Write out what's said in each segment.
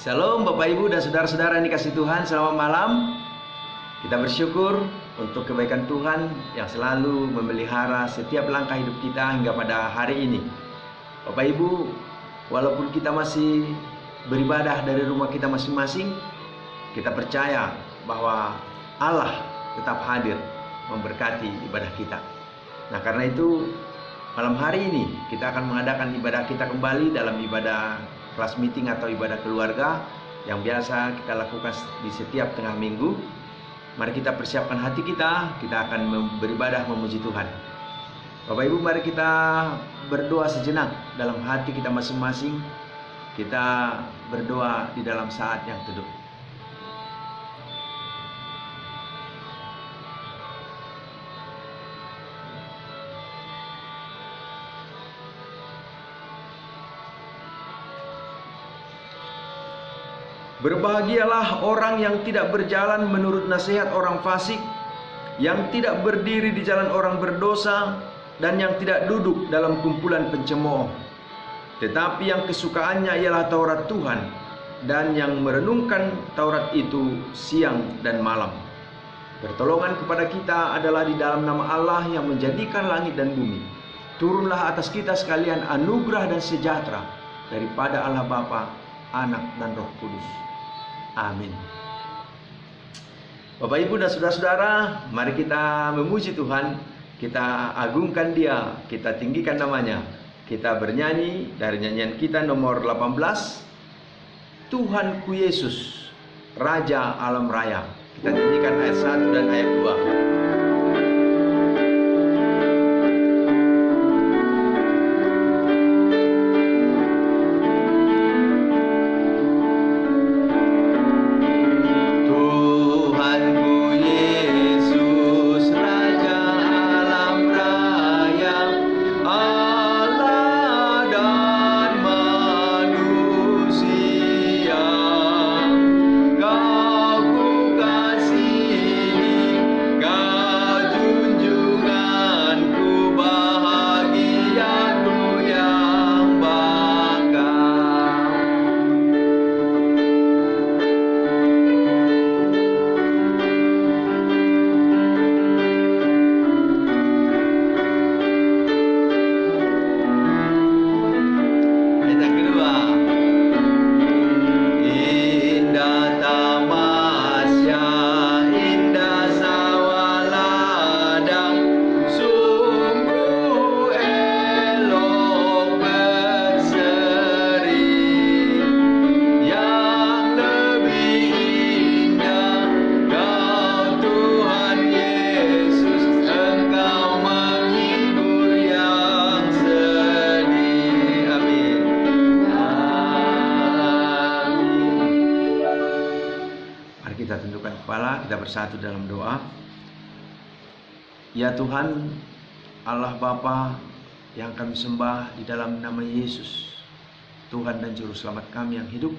Shalom Bapak Ibu dan saudara-saudara yang dikasihi Tuhan, selamat malam. Kita bersyukur untuk kebaikan Tuhan yang selalu memelihara setiap langkah hidup kita hingga pada hari ini. Bapak Ibu, walaupun kita masih beribadah dari rumah kita masing-masing, kita percaya bahwa Allah tetap hadir memberkati ibadah kita. Nah, karena itu malam hari ini kita akan mengadakan ibadah kita kembali dalam ibadah kelas meeting atau ibadah keluarga yang biasa kita lakukan di setiap tengah minggu. Mari kita persiapkan hati kita akan beribadah memuji Tuhan. Bapak Ibu, mari kita berdoa sejenak dalam hati kita masing-masing. Kita berdoa di dalam saat yang teduh. Berbahagialah orang yang tidak berjalan menurut nasihat orang fasik, yang tidak berdiri di jalan orang berdosa, dan yang tidak duduk dalam kumpulan pencemooh. Tetapi yang kesukaannya ialah Taurat Tuhan, dan yang merenungkan Taurat itu siang dan malam. Pertolongan kepada kita adalah di dalam nama Allah yang menjadikan langit dan bumi. Turunlah atas kita sekalian anugerah dan sejahtera daripada Allah Bapa, Anak dan Roh Kudus. Amin. Bapak Ibu dan saudara-saudara, mari kita memuji Tuhan, kita agungkan Dia, kita tinggikan namanya. Kita bernyanyi dari nyanyian kita nomor 18, Tuhanku Yesus, Raja Alam Raya. Kita nyanyikan ayat 1 dan ayat 2. Kita bersatu dalam doa. Ya Tuhan, Allah Bapa yang kami sembah di dalam nama Yesus, Tuhan dan Juru Selamat kami yang hidup.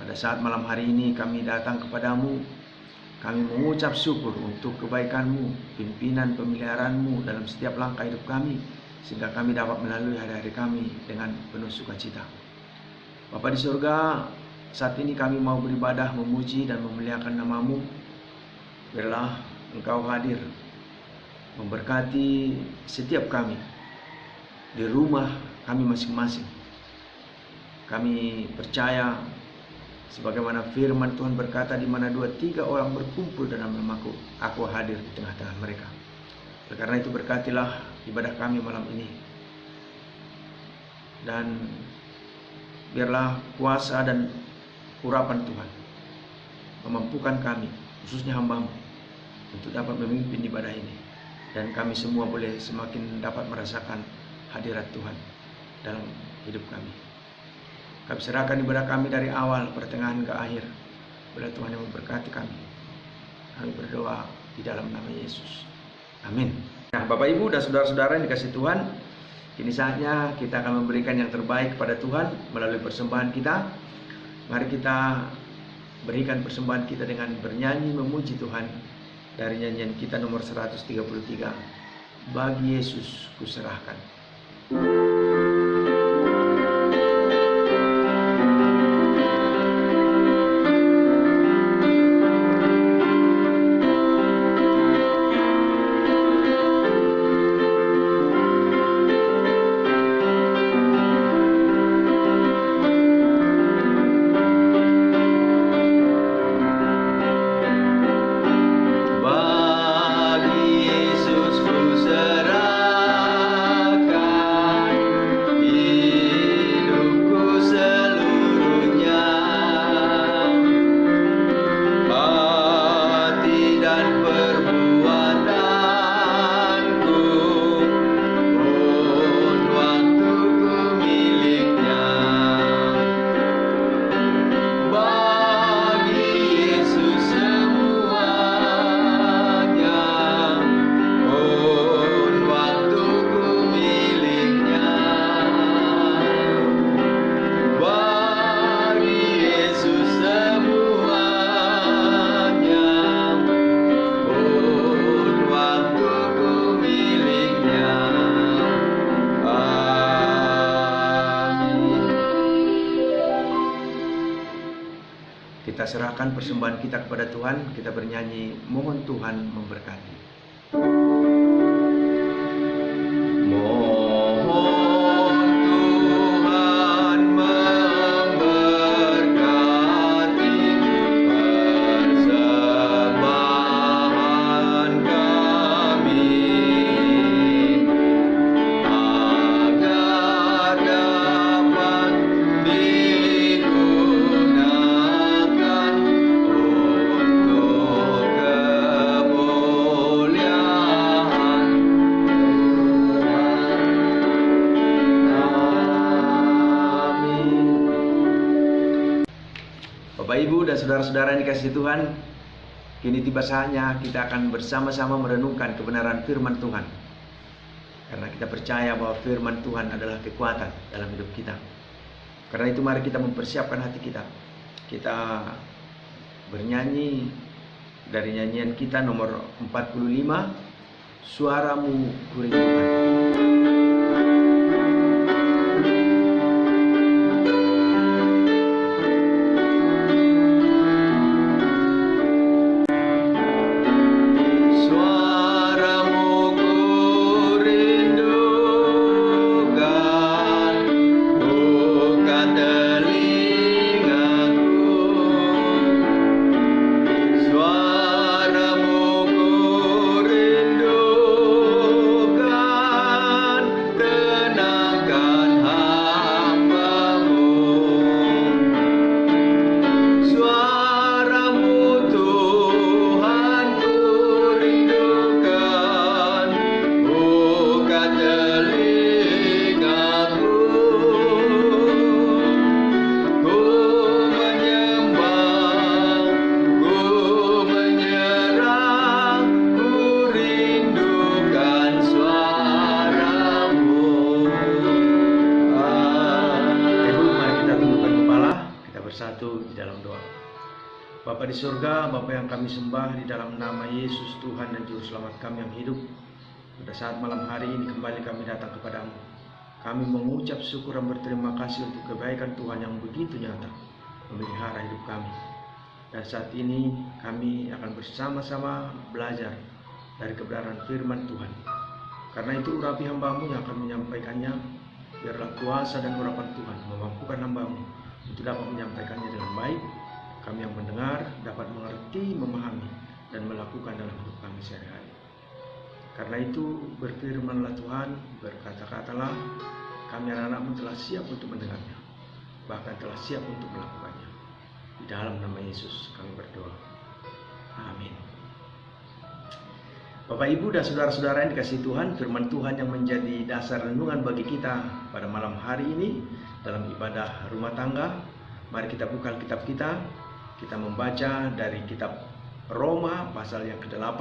Pada saat malam hari ini kami datang kepadamu, kami mengucap syukur untuk kebaikan-Mu, pimpinan pemeliharaan-Mu dalam setiap langkah hidup kami, sehingga kami dapat melalui hari-hari kami dengan penuh sukacita. Bapa di surga, saat ini kami mau beribadah, memuji dan memuliakan nama-Mu. Biarlah Engkau hadir memberkati setiap kami di rumah kami masing-masing. Kami percaya sebagaimana firman Tuhan berkata, di mana 2-3 orang berkumpul dalam nama-Ku, Aku hadir di tengah-tengah mereka. Karena itu berkatilah ibadah kami malam ini. Dan biarlah kuasa dan urapan Tuhan memampukan kami, khususnya hamba-Mu, untuk dapat memimpin ibadah ini. Dan kami semua boleh semakin dapat merasakan hadirat Tuhan dalam hidup kami. Kami serahkan ibadah kami dari awal, pertengahan ke akhir. Biarlah Tuhan yang memberkati kami. Kami berdoa di dalam nama Yesus. Amin. Nah, Bapak Ibu dan saudara-saudara yang dikasihi Tuhan, kini saatnya kita akan memberikan yang terbaik kepada Tuhan melalui persembahan kita. Mari kita berikan persembahan kita dengan bernyanyi memuji Tuhan dari nyanyian kita nomor 133, Bagi Yesus Kuserahkan. serahkan persembahan kita kepada Tuhan. Kita bernyanyi, mohon Tuhan memberkati. Bapak Ibu dan saudara-saudara yang dikasihi Tuhan, kini tiba saatnya kita akan bersama-sama merenungkan kebenaran firman Tuhan. Karena kita percaya bahwa firman Tuhan adalah kekuatan dalam hidup kita. Karena itu mari kita mempersiapkan hati kita. Kita bernyanyi dari nyanyian kita nomor 45, Suaramu Kurindukan. Bersatu di dalam doa. Bapa di surga, Bapa yang kami sembah, di dalam nama Yesus Tuhan dan Juru Selamat kami yang hidup, pada saat malam hari ini kembali kami datang kepadamu. Kami mengucap syukur dan berterima kasih untuk kebaikan Tuhan yang begitu nyata memelihara hidup kami. Dan saat ini kami akan bersama-sama belajar dari kebenaran firman Tuhan. Karena itu urapi hamba-Mu yang akan menyampaikannya. Biarlah kuasa dan urapan Tuhan memampukan hamba-Mu untuk dapat menyampaikannya dengan baik. Kami yang mendengar dapat mengerti, memahami, dan melakukan dalam hidup kami sehari-hari. Karena itu berfirmanlah Tuhan, berkata-katalah, kami anak-anak-Mu telah siap untuk mendengarnya, bahkan telah siap untuk melakukannya. Di dalam nama Yesus kami berdoa. Amin. Bapak, Ibu, dan saudara-saudara yang dikasihi Tuhan, firman Tuhan yang menjadi dasar renungan bagi kita pada malam hari ini dalam ibadah rumah tangga. Mari kita buka kitab kita membaca dari kitab Roma pasal yang ke-8,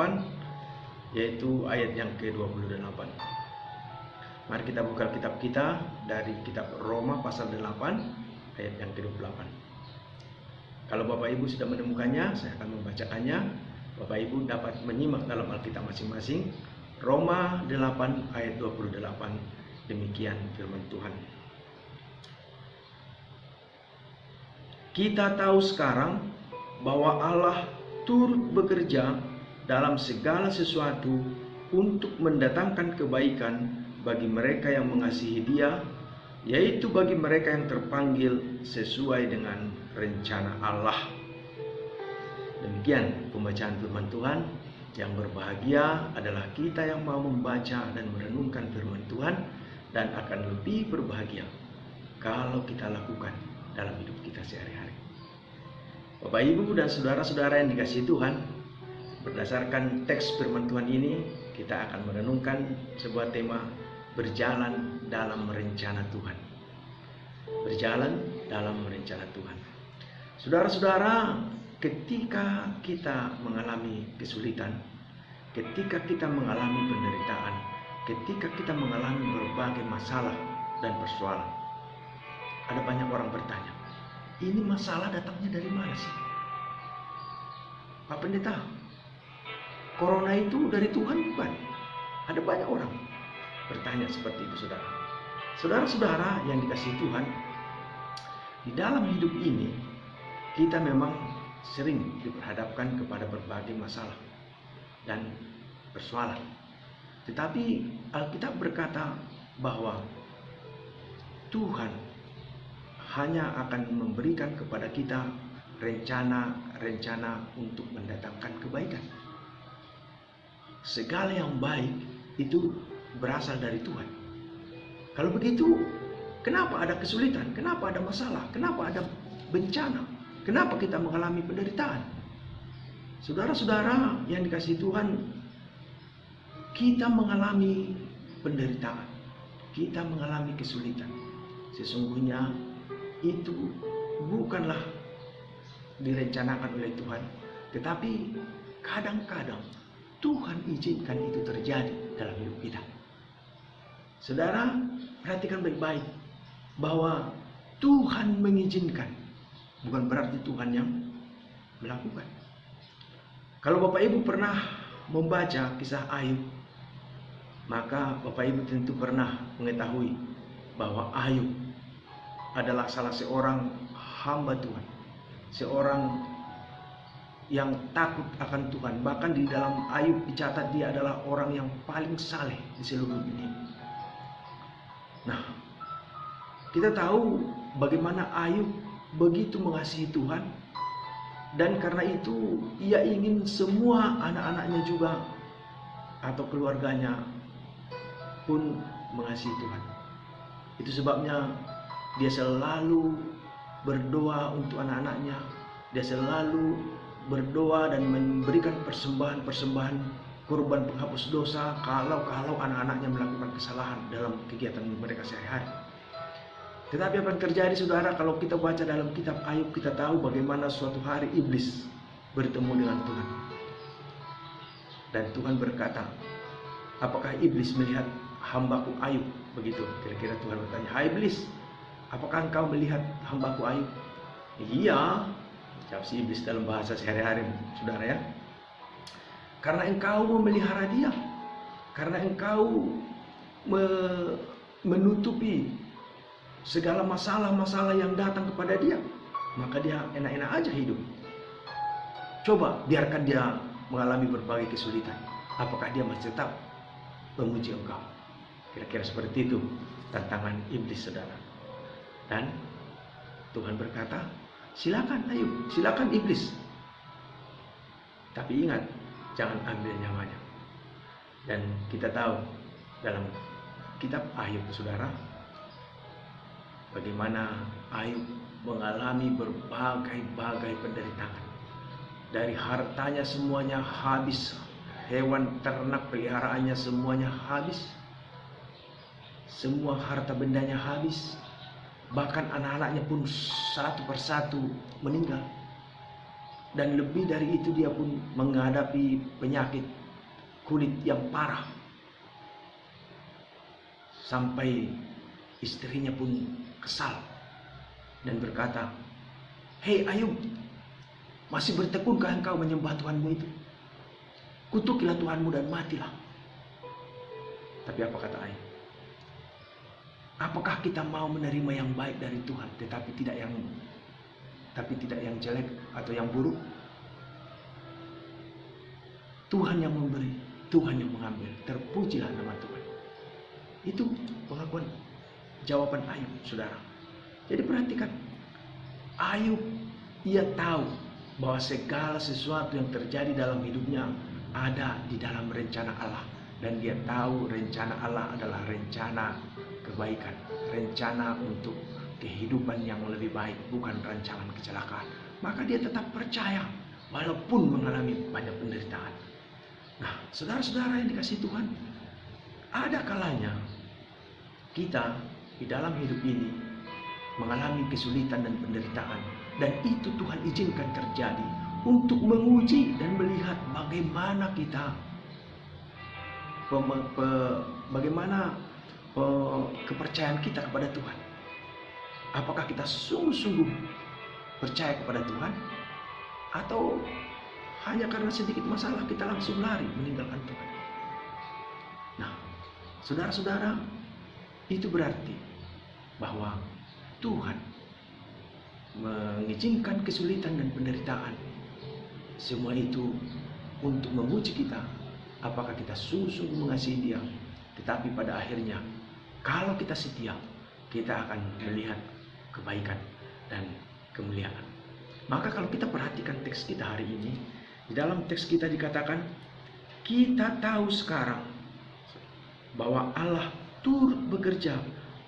yaitu ayat yang ke-28. Mari kita buka kitab kita dari kitab Roma pasal 8 ayat yang ke-28. Kalau Bapak Ibu sudah menemukannya, saya akan membacakannya. Bapak Ibu dapat menyimak dalam Alkitab masing-masing. Roma 8 ayat 28. Demikian firman Tuhan. Kita tahu sekarang bahwa Allah turut bekerja dalam segala sesuatu untuk mendatangkan kebaikan bagi mereka yang mengasihi Dia, yaitu bagi mereka yang terpanggil sesuai dengan rencana Allah. Demikian pembacaan firman Tuhan. Yang berbahagia adalah kita yang mau membaca dan merenungkan firman Tuhan, dan akan lebih berbahagia kalau kita lakukan dalam hidup kita sehari-hari. Bapak, Ibu, dan saudara-saudara yang dikasihi Tuhan, berdasarkan teks firman Tuhan ini, kita akan merenungkan sebuah tema, berjalan dalam rencana Tuhan. Berjalan dalam rencana Tuhan. Saudara-saudara, ketika kita mengalami kesulitan, ketika kita mengalami penderitaan, ketika kita mengalami berbagai masalah dan persoalan, ada banyak orang bertanya, ini masalah datangnya dari mana sih? Pak Pendeta, corona itu dari Tuhan bukan? Ada banyak orang bertanya seperti itu, saudara. Saudara-saudara yang dikasihi Tuhan, di dalam hidup ini kita memang sering diperhadapkan kepada berbagai masalah dan persoalan. Tetapi Alkitab berkata bahwa Tuhan hanya akan memberikan kepada kita rencana-rencana untuk mendatangkan kebaikan. Segala yang baik itu berasal dari Tuhan. Kalau begitu, kenapa ada kesulitan? Kenapa ada masalah? Kenapa ada bencana? Kenapa kita mengalami penderitaan? Saudara-saudara yang dikasihi Tuhan, kita mengalami penderitaan, kita mengalami kesulitan. Sesungguhnya itu bukanlah direncanakan oleh Tuhan, tetapi kadang-kadang Tuhan izinkan itu terjadi dalam hidup kita. Saudara, perhatikan baik-baik bahwa Tuhan mengizinkan, bukan berarti Tuhan yang melakukan. Kalau Bapak Ibu pernah membaca kisah Ayub, maka Bapak Ibu tentu pernah mengetahui bahwa Ayub adalah salah seorang hamba Tuhan, seorang yang takut akan Tuhan. Bahkan di dalam Ayub dicatat dia adalah orang yang paling saleh di seluruh dunia. Nah, kita tahu bagaimana Ayub begitu mengasihi Tuhan, dan karena itu ia ingin semua anak-anaknya juga atau keluarganya pun mengasihi Tuhan. Itu sebabnya dia selalu berdoa untuk anak-anaknya. Dia selalu berdoa dan memberikan persembahan-persembahan kurban penghapus dosa kalau anak-anaknya melakukan kesalahan dalam kegiatan mereka sehari-hari. Tetapi apa yang terjadi, saudara, kalau kita baca dalam kitab Ayub, kita tahu bagaimana suatu hari iblis bertemu dengan Tuhan. Dan Tuhan berkata, apakah iblis melihat hambaku Ayub? Begitu kira-kira Tuhan bertanya, hai iblis, apakah engkau melihat hambaku Ayub? Iya, jawab si iblis dalam bahasa sehari-hari, saudara ya. Karena engkau memelihara dia, karena engkau menutupi segala masalah-masalah yang datang kepada dia, maka dia enak-enak aja hidup. Coba biarkan dia mengalami berbagai kesulitan, apakah dia masih tetap memuji engkau? Kira-kira seperti itu tantangan iblis, saudara. Dan Tuhan berkata, silakan Ayub, silakan iblis, tapi ingat, jangan ambil nyawanya. Dan kita tahu dalam kitab Ayub, saudara, bagaimana Ayub mengalami berbagai penderitaan. Dari hartanya semuanya habis, hewan ternak peliharaannya semuanya habis, semua harta bendanya habis, bahkan anak-anaknya pun satu persatu meninggal. Dan lebih dari itu, dia pun menghadapi penyakit kulit yang parah, sampai istrinya pun kesal dan berkata, hei Ayub, masih bertekunkah engkau menyembah Tuhanmu itu? Kutukilah Tuhanmu dan matilah. Tapi apa kata Ayub? Apakah kita mau menerima yang baik dari Tuhan, tetapi tidak yang jelek atau yang buruk? Tuhan yang memberi, Tuhan yang mengambil. Terpujilah nama Tuhan. Itu pengakuan, jawaban Ayub, saudara. Jadi perhatikan, Ayub, ia tahu bahwa segala sesuatu yang terjadi dalam hidupnya ada di dalam rencana Allah. Dan dia tahu rencana Allah adalah rencana kebaikan, rencana untuk kehidupan yang lebih baik, bukan rancangan kecelakaan. Maka dia tetap percaya walaupun mengalami banyak penderitaan. Nah, saudara-saudara yang dikasihi Tuhan, ada kalanya kita di dalam hidup ini mengalami kesulitan dan penderitaan, dan itu Tuhan izinkan terjadi untuk menguji dan melihat bagaimana kita kepercayaan kita kepada Tuhan. Apakah kita sungguh-sungguh percaya kepada Tuhan, atau hanya karena sedikit masalah kita langsung lari meninggalkan Tuhan? Nah, saudara-saudara, itu berarti bahwa Tuhan mengizinkan kesulitan dan penderitaan semua itu untuk menguji kita, apakah kita sungguh-sungguh mengasihi Dia. Tetapi pada akhirnya, kalau kita setia, kita akan melihat kebaikan dan kemuliaan. Maka kalau kita perhatikan teks kita hari ini, di dalam teks kita dikatakan, kita tahu sekarang bahwa Allah turut bekerja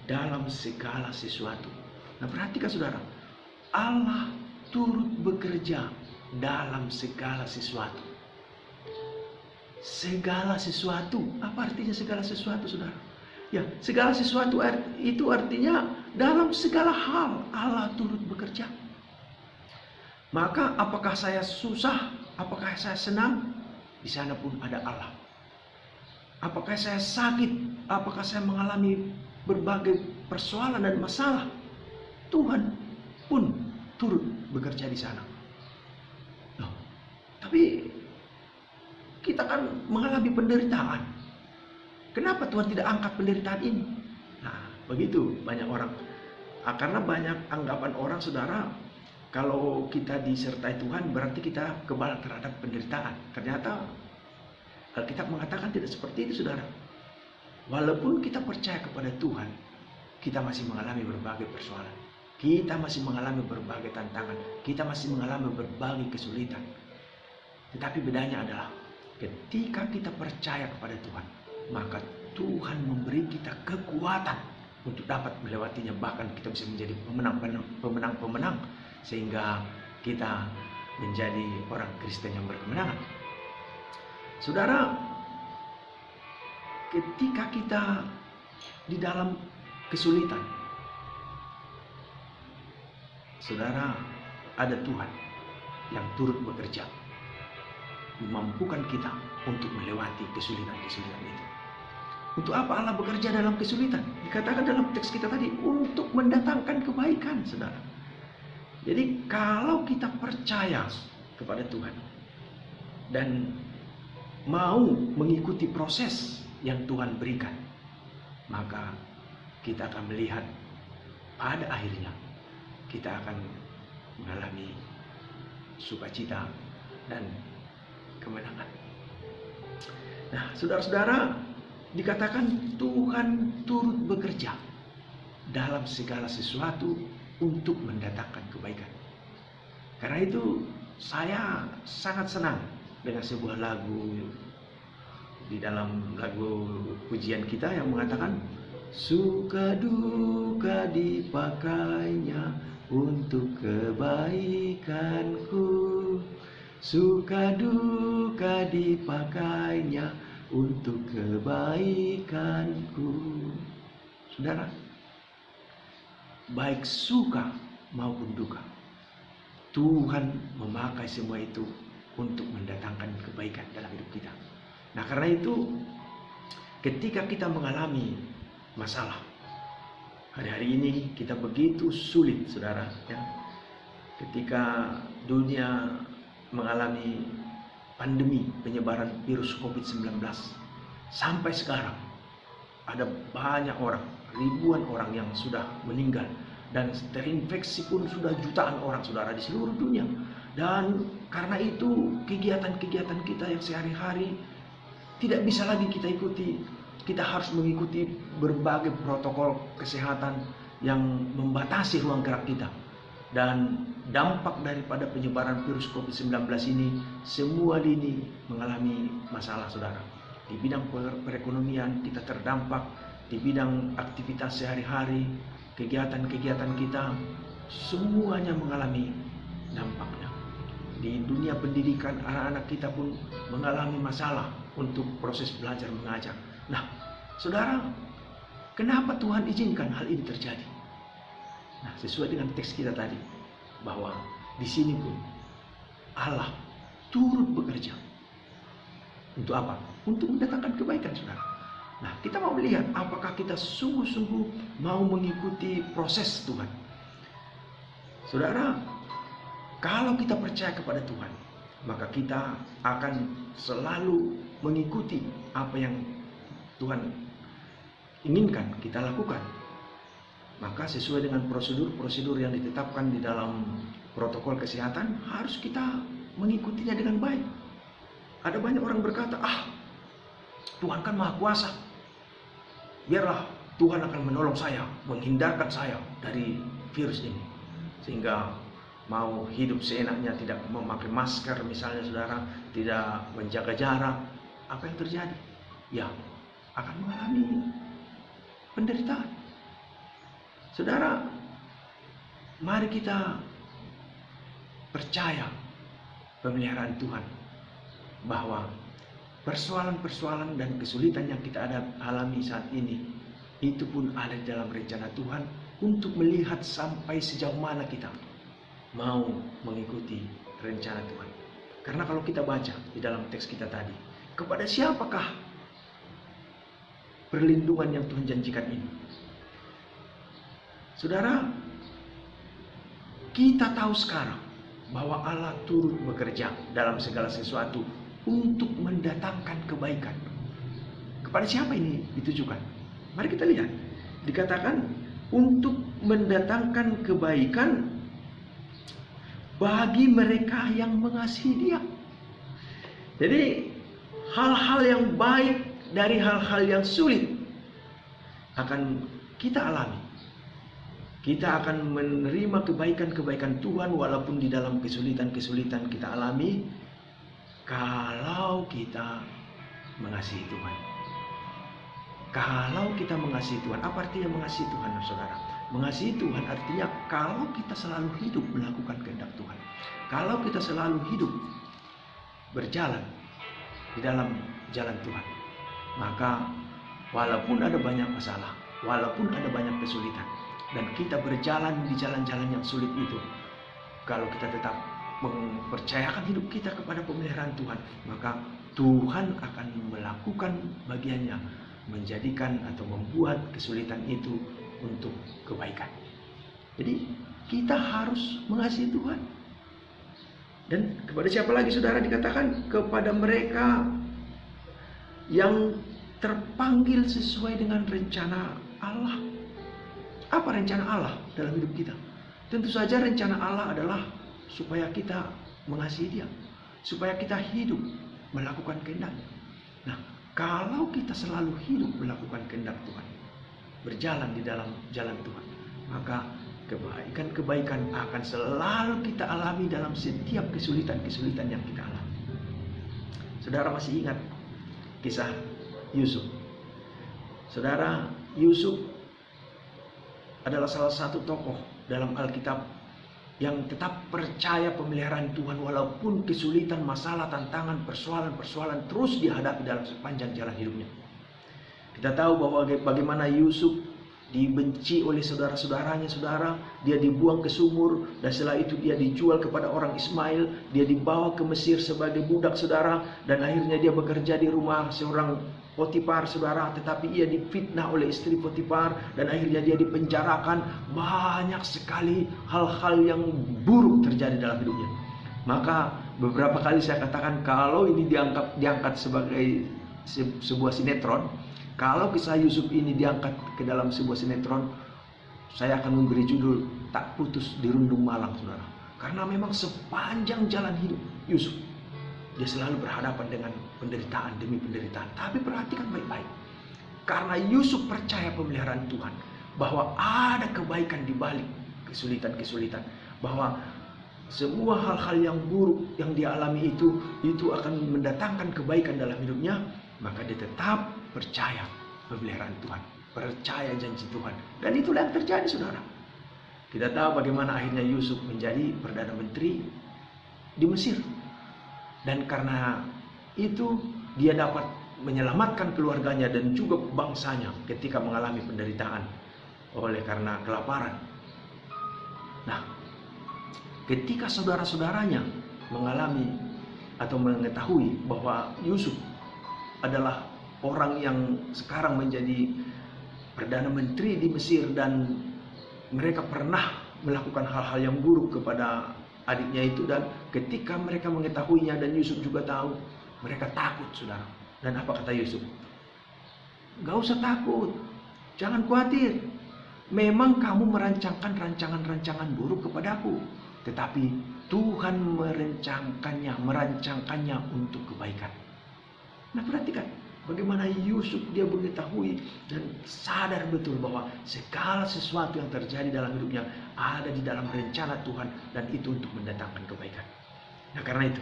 dalam segala sesuatu. Nah, perhatikan saudara, Allah turut bekerja dalam segala sesuatu. Segala sesuatu, apa artinya segala sesuatu, saudara? Ya, segala sesuatu itu artinya dalam segala hal Allah turut bekerja. Maka apakah saya susah, apakah saya senang, di sana pun ada Allah. Apakah saya sakit, apakah saya mengalami berbagai persoalan dan masalah, Tuhan pun turut bekerja di sana. Loh, tapi kita kan mengalami penderitaan. Kenapa Tuhan tidak angkat penderitaan ini? Nah, begitu banyak orang. Karena banyak anggapan orang, saudara, kalau kita disertai Tuhan berarti kita kebal terhadap penderitaan. Ternyata Alkitab mengatakan tidak seperti itu, saudara. Walaupun kita percaya kepada Tuhan, kita masih mengalami berbagai persoalan. Kita masih mengalami berbagai tantangan. Kita masih mengalami berbagai kesulitan. Tetapi bedanya adalah ketika kita percaya kepada Tuhan, maka Tuhan memberi kita kekuatan untuk dapat melewatinya. Bahkan kita bisa menjadi pemenang-pemenang, sehingga kita menjadi orang Kristen yang berkemenangan. Saudara, ketika kita di dalam kesulitan, saudara, ada Tuhan yang turut bekerja, memampukan kita untuk melewati kesulitan-kesulitan itu. Untuk apa Allah bekerja dalam kesulitan? Dikatakan dalam teks kita tadi, untuk mendatangkan kebaikan, saudara. Jadi kalau kita percaya kepada Tuhan dan mau mengikuti proses yang Tuhan berikan, maka kita akan melihat pada akhirnya kita akan mengalami sukacita dan kemenangan. Nah, saudara-saudara, dikatakan Tuhan turut bekerja dalam segala sesuatu untuk mendatangkan kebaikan. Karena itu saya sangat senang dengan sebuah lagu di dalam lagu pujian kita yang mengatakan, suka duka dipakainya untuk kebaikanku, suka duka dipakainya untuk kebaikanku. Saudara, baik suka maupun duka, Tuhan memakai semua itu untuk mendatangkan kebaikan dalam hidup kita. Nah, karena itu ketika kita mengalami masalah, hari-hari ini kita begitu sulit, saudara, ya. Ketika dunia mengalami pandemi penyebaran virus COVID-19, sampai sekarang ada banyak orang, ribuan orang yang sudah meninggal, dan terinfeksi pun sudah jutaan orang, saudara, di seluruh dunia. Dan karena itu kegiatan-kegiatan kita yang sehari-hari tidak bisa lagi kita ikuti. Kita harus mengikuti berbagai protokol kesehatan yang membatasi ruang gerak kita. Dan dampak daripada penyebaran virus COVID-19 ini, semua lini mengalami masalah, saudara. Di bidang perekonomian kita terdampak, di bidang aktivitas sehari-hari, kegiatan-kegiatan kita, semuanya mengalami dampaknya. Di dunia pendidikan, anak-anak kita pun mengalami masalah untuk proses belajar mengajar. Nah, saudara, kenapa Tuhan izinkan hal ini terjadi? Nah, sesuai dengan teks kita tadi, bahwa di sini pun Allah turut bekerja. Untuk apa? Untuk mendatangkan kebaikan, saudara. Nah, kita mau melihat apakah kita sungguh-sungguh mau mengikuti proses Tuhan. Saudara, kalau kita percaya kepada Tuhan, maka kita akan selalu mengikuti apa yang Tuhan inginkan kita lakukan. Maka sesuai dengan prosedur-prosedur yang ditetapkan di dalam protokol kesehatan, harus kita mengikutinya dengan baik. Ada banyak orang berkata, Tuhan kan Maha Kuasa, biarlah Tuhan akan menolong saya, menghindarkan saya dari virus ini. Sehingga mau hidup seenaknya, tidak memakai masker misalnya saudara, tidak menjaga jarak. Apa yang terjadi? Ya, akan mengalami penderitaan. Saudara, mari kita percaya pemeliharaan Tuhan, bahwa persoalan-persoalan dan kesulitan yang kita alami saat ini, itu pun ada di dalam rencana Tuhan untuk melihat sampai sejauh mana kita mau mengikuti rencana Tuhan. Karena kalau kita baca di dalam teks kita tadi, kepada siapakah perlindungan yang Tuhan janjikan ini? Saudara, kita tahu sekarang bahwa Allah turut bekerja dalam segala sesuatu untuk mendatangkan kebaikan. Kepada siapa ini ditujukan? Mari kita lihat. Dikatakan untuk mendatangkan kebaikan bagi mereka yang mengasihi Dia. Jadi hal-hal yang baik dari hal-hal yang sulit akan kita alami. Kita akan menerima kebaikan-kebaikan Tuhan walaupun di dalam kesulitan-kesulitan kita alami, kalau kita mengasihi Tuhan. Kalau kita mengasihi Tuhan, apa artinya mengasihi Tuhan, saudara? Mengasihi Tuhan artinya kalau kita selalu hidup melakukan kehendak Tuhan. Kalau kita selalu hidup berjalan di dalam jalan Tuhan, maka walaupun ada banyak masalah, walaupun ada banyak kesulitan, dan kita berjalan di jalan-jalan yang sulit itu, kalau kita tetap mempercayakan hidup kita kepada pemeliharaan Tuhan, maka Tuhan akan melakukan bagiannya, menjadikan atau membuat kesulitan itu untuk kebaikan. Jadi kita harus mengasihi Tuhan. Dan kepada siapa lagi saudara dikatakan? Kepada mereka yang terpanggil sesuai dengan rencana Allah. Apa rencana Allah dalam hidup kita? Tentu saja rencana Allah adalah supaya kita mengasihi Dia, supaya kita hidup melakukan kehendak-Nya. Nah, kalau kita selalu hidup melakukan kehendak Tuhan, berjalan di dalam jalan Tuhan, maka kebaikan-kebaikan akan selalu kita alami dalam setiap kesulitan-kesulitan yang kita alami. Saudara masih ingat kisah Yusuf? Saudara, Yusuf adalah salah satu tokoh dalam Alkitab yang tetap percaya pemeliharaan Tuhan walaupun kesulitan, masalah, tantangan, persoalan-persoalan terus dihadapi dalam sepanjang jalan hidupnya. Kita tahu bahwa bagaimana Yusuf dibenci oleh saudara-saudaranya, saudara. Dia dibuang ke sumur dan setelah itu dia dijual kepada orang Ismail. Dia dibawa ke Mesir sebagai budak, saudara. Dan akhirnya dia bekerja di rumah seorang Potifar, saudara. Tetapi ia difitnah oleh istri Potifar dan akhirnya dia dipenjarakan. Banyak sekali hal-hal yang buruk terjadi dalam hidupnya. Maka beberapa kali saya katakan kalau ini diangkat sebagai sebuah sinetron, kalau kisah Yusuf ini diangkat ke dalam sebuah sinetron, saya akan memberi judul Tak Putus di Rundung Malang, saudara. Karena memang sepanjang jalan hidup Yusuf, dia selalu berhadapan dengan penderitaan demi penderitaan. Tapi perhatikan baik-baik. Karena Yusuf percaya pemeliharaan Tuhan, bahwa ada kebaikan di balik kesulitan-kesulitan, bahwa semua hal-hal yang buruk yang dia alami itu akan mendatangkan kebaikan dalam hidupnya. Maka dia tetap percaya pemeliharaan Tuhan, percaya janji Tuhan. Dan itulah yang terjadi, saudara. Kita tahu bagaimana akhirnya Yusuf menjadi Perdana Menteri di Mesir. Dan karena itu dia dapat menyelamatkan keluarganya dan juga bangsanya ketika mengalami penderitaan oleh karena kelaparan. Nah, ketika saudara-saudaranya mengalami atau mengetahui bahwa Yusuf adalah orang yang sekarang menjadi Perdana Menteri di Mesir dan mereka pernah melakukan hal-hal yang buruk kepada adiknya itu, dan ketika mereka mengetahuinya dan Yusuf juga tahu, mereka takut, saudara. Dan apa kata Yusuf? Gak usah takut, jangan khawatir. Memang kamu merancangkan rancangan-rancangan buruk kepadaku, tetapi Tuhan merancangkannya untuk kebaikan. Nah, perhatikan bagaimana Yusuf dia mengetahui dan sadar betul bahwa segala sesuatu yang terjadi dalam hidupnya ada di dalam rencana Tuhan dan itu untuk mendatangkan kebaikan. Nah, karena itu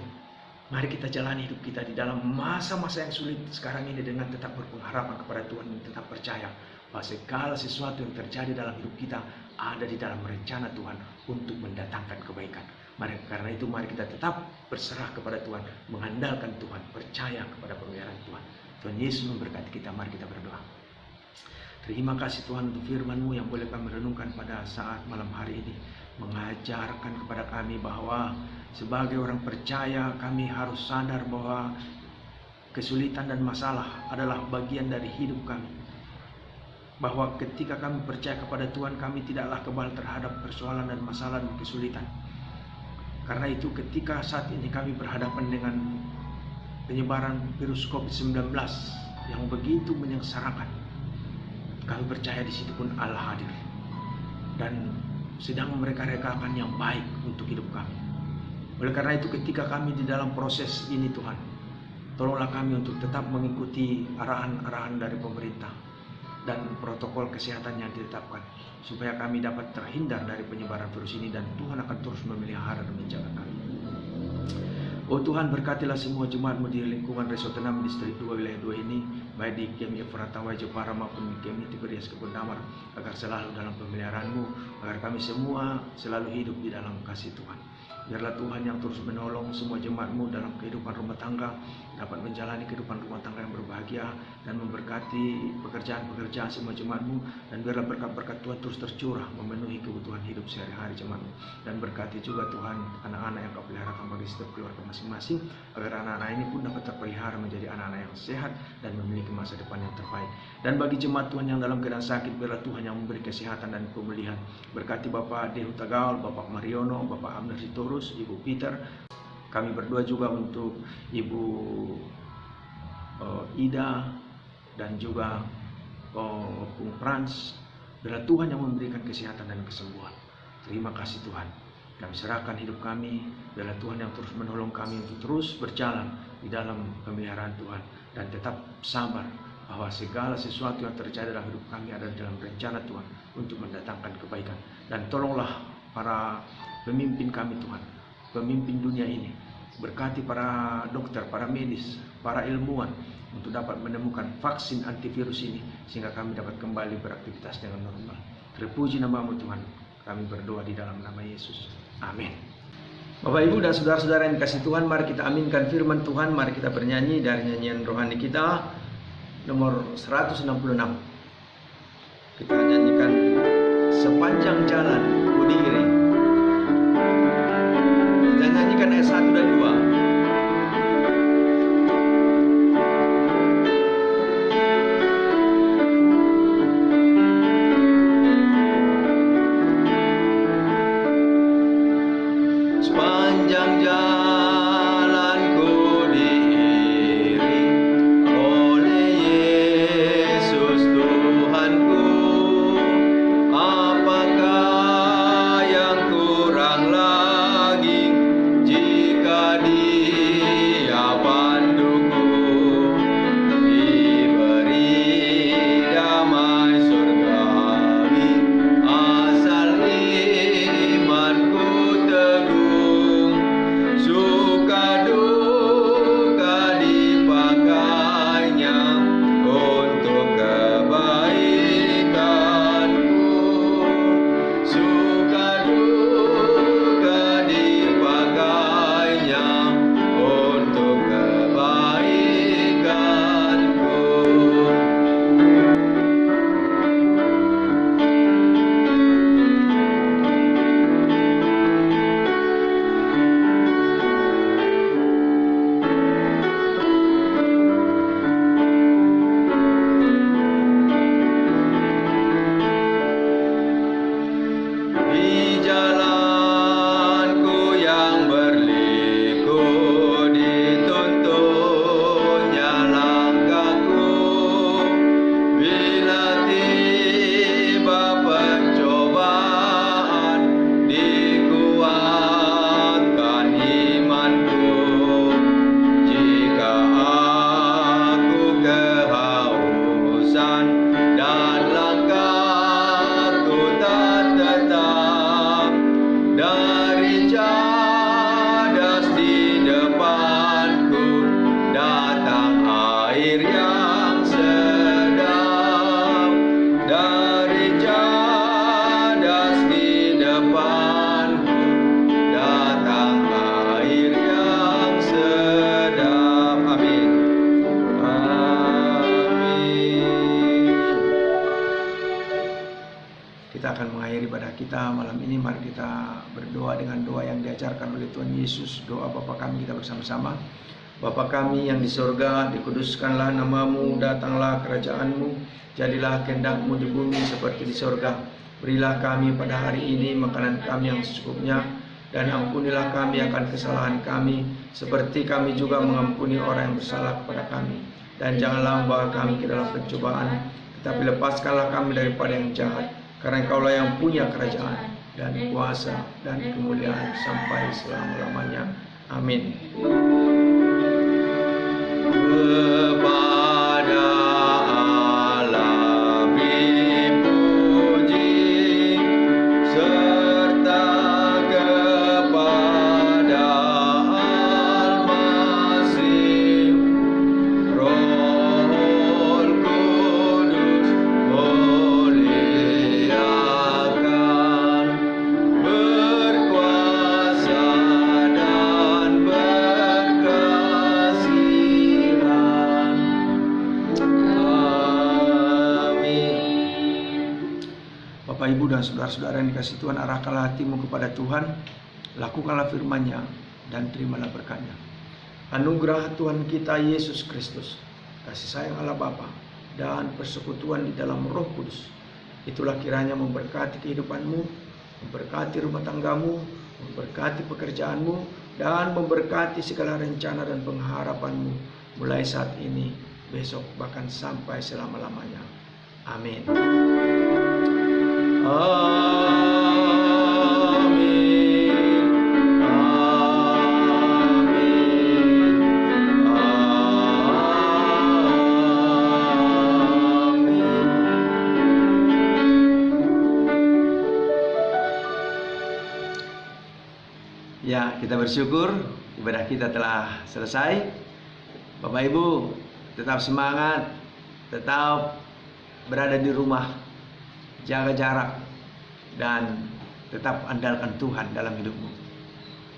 mari kita jalani hidup kita di dalam masa-masa yang sulit sekarang ini dengan tetap berpengharapan kepada Tuhan dan tetap percaya bahwa segala sesuatu yang terjadi dalam hidup kita ada di dalam rencana Tuhan untuk mendatangkan kebaikan. Karena itu mari kita tetap berserah kepada Tuhan, mengandalkan Tuhan, percaya kepada pemeliharaan Tuhan. Tuhan Yesus memberkati kita. Mari kita berdoa. Terima kasih Tuhan untuk firman-Mu yang boleh kami renungkan pada saat malam hari ini, mengajarkan kepada kami bahwa sebagai orang percaya kami harus sadar bahwa kesulitan dan masalah adalah bagian dari hidup kami. Bahwa ketika kami percaya kepada Tuhan, kami tidaklah kebal terhadap persoalan dan masalah dan kesulitan. Karena itu ketika saat ini kami berhadapan dengan penyebaran virus COVID-19 yang begitu menyengsarakan, kami percaya di situ pun Allah hadir dan sedang mereka-rekakan yang baik untuk hidup kami. Oleh karena itu ketika kami di dalam proses ini Tuhan, tolonglah kami untuk tetap mengikuti arahan-arahan dari pemerintah dan protokol kesehatan yang ditetapkan, supaya kami dapat terhindar dari penyebaran virus ini dan Tuhan akan terus memelihara dan menjaga kami. Oh Tuhan, berkatilah semua jemaat-Mu di lingkungan Resort 6 Distrik 2 Wilayah 2 ini, baik di KMI Efrata Jepara maupun di KMI Tiberias Kebun Damar, agar selalu dalam pemeliharaan-Mu, agar kami semua selalu hidup di dalam kasih Tuhan. Biarlah Tuhan yang terus menolong semua jemaat-Mu dalam kehidupan rumah tangga, dapat menjalani kehidupan rumah tangga yang berbahagia dan memberkati pekerjaan-pekerjaan semua jemaat-Mu, dan biarlah berkat-berkat Tuhan terus tercurah memenuhi kebutuhan hidup sehari-hari jemaat-Mu. Dan berkati juga Tuhan anak-anak yang Kau peliharakan bagi setiap keluarga masing-masing, agar anak-anak ini pun dapat terpelihara menjadi anak-anak yang sehat dan memiliki masa depan yang terbaik. Dan bagi jemaat Tuhan yang dalam keadaan sakit, biarlah Tuhan yang memberi kesehatan dan pemulihan. Berkati Bapak Dehuta Gaul, Bapak Mariono, Bapak Amner Sitorus, Ibu Peter. Kami berdoa juga untuk Ibu Ida dan juga Bung Frans. Biarlah Tuhan yang memberikan kesehatan dan kesembuhan. Terima kasih Tuhan. Kami serahkan hidup kami, biarlah Tuhan yang terus menolong kami untuk terus berjalan di dalam pemeliharaan Tuhan dan tetap sabar bahwa segala sesuatu yang terjadi dalam hidup kami ada dalam rencana Tuhan untuk mendatangkan kebaikan. Dan tolonglah para pemimpin kami Tuhan, pemimpin dunia ini, berkati para dokter, para medis, para ilmuwan untuk dapat menemukan vaksin antivirus ini sehingga kami dapat kembali beraktivitas dengan normal. Terpuji nama-Mu Tuhan, kami berdoa di dalam nama Yesus. Amin. Bapak Ibu dan saudara-saudara yang dikasihi Tuhan, mari kita aminkan firman Tuhan. Mari kita bernyanyi dari nyanyian rohani kita nomor 166. Kita nyanyikan Sepanjang Jalan Ku Diiring. Kita nyanyikan ayat 1 dan 2. Sepanjang jalan ku diiring oleh Yesus Tuhanku, apakah yang kurang lagi jika di lisan dan langkahku tak tetap. Dari cadas di depanku datang air yang sedap. Dari cadas di depanku datang air yang sedap. Amin. Kita akan mengakhiri ibadah kita malam ini. Mari kita berdoa dengan doa yang diajarkan oleh Tuhan Yesus. Doa Bapa kami kita bersama-sama. Bapa kami yang di sorga, dikuduskanlah namamu, datanglah kerajaanmu, jadilah kehendakmu di bumi seperti di sorga. Berilah kami pada hari ini makanan kami yang secukupnya, dan ampunilah kami akan kesalahan kami, seperti kami juga mengampuni orang yang bersalah kepada kami. Dan janganlah membawa kami ke dalam pencobaan, tetapi lepaskanlah kami daripada yang jahat. Karena Engkaulah yang punya kerajaan dan kuasa dan kemuliaan sampai selama-lamanya. Amin. Kepada Allah dipuji, serta kepada Al-Masih, Roh Kudus muliakan, berkuasa dan berkasihan. Amin. Bapak, Ibu, dan saudara-saudara yang dikasihi Tuhan, arahkanlah hatimu kepada Tuhan, lakukanlah firman-Nya, dan terimalah berkat-Nya. Anugerah Tuhan kita Yesus Kristus, kasih sayang Allah Bapa, dan persekutuan di dalam Roh Kudus, itulah kiranya memberkati kehidupanmu, memberkati rumah tanggamu, memberkati pekerjaanmu, dan memberkati segala rencana dan pengharapanmu mulai saat ini, besok, bahkan sampai selama-lamanya. Amin. Amin. Amin. Ya, kita bersyukur ibadah kita telah selesai. Bapak Ibu, tetap semangat, tetap berada di rumah, jaga jarak, dan tetap andalkan Tuhan dalam hidupmu.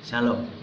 Shalom.